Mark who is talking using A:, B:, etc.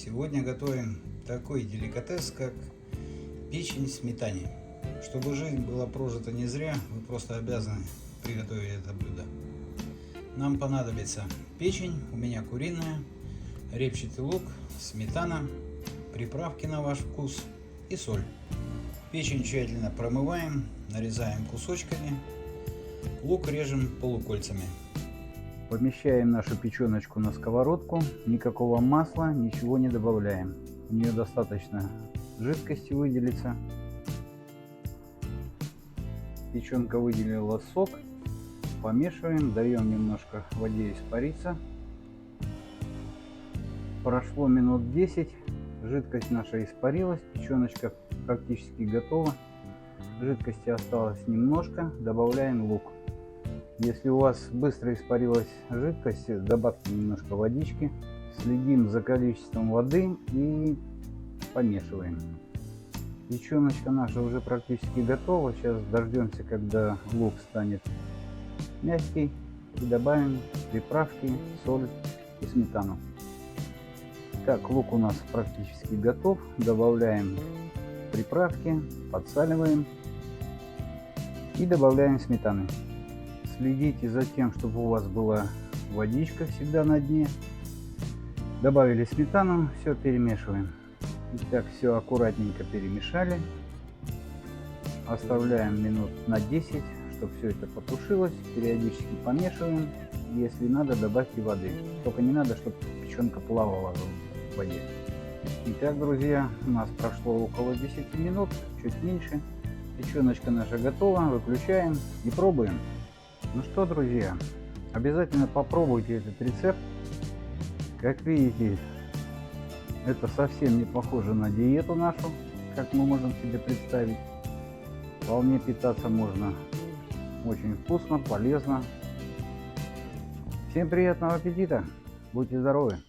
A: Сегодня готовим такой деликатес, как печень в сметане. Чтобы жизнь была прожита не зря, вы просто обязаны приготовить это блюдо. Нам понадобится печень, у меня куриная, репчатый лук, сметана, приправки на ваш вкус и соль. Печень тщательно промываем, нарезаем кусочками, лук режем полукольцами. Помещаем нашу печеночку на сковородку, никакого масла, ничего не добавляем. У нее достаточно жидкости выделится. Печенка выделила сок, помешиваем, даем немножко воде испариться. Прошло минут 10, жидкость наша испарилась, печеночка практически готова. Жидкости осталось немножко, добавляем лук. Если у вас быстро испарилась жидкость, добавьте немножко водички. Следим за количеством воды и помешиваем. Печеночка наша уже практически готова. Сейчас дождемся, когда лук станет мягкий, и добавим приправки, соль и сметану. Так, лук у нас практически готов. Добавляем приправки, подсаливаем и добавляем сметаны. Следите за тем, чтобы у вас была водичка всегда на дне. Добавили сметану, все перемешиваем. Итак, все аккуратненько перемешали. Оставляем минут на 10, чтобы все это потушилось. Периодически помешиваем. Если надо, добавьте воды. Только не надо, чтобы печенка плавала в воде. Итак, друзья, у нас прошло около 10 минут, чуть меньше. Печеночка наша готова. Выключаем и пробуем. Ну что, друзья, обязательно попробуйте этот рецепт. Как видите, это совсем не похоже на диету нашу, как мы можем себе представить. Вполне питаться можно очень вкусно, полезно. Всем приятного аппетита, будьте здоровы!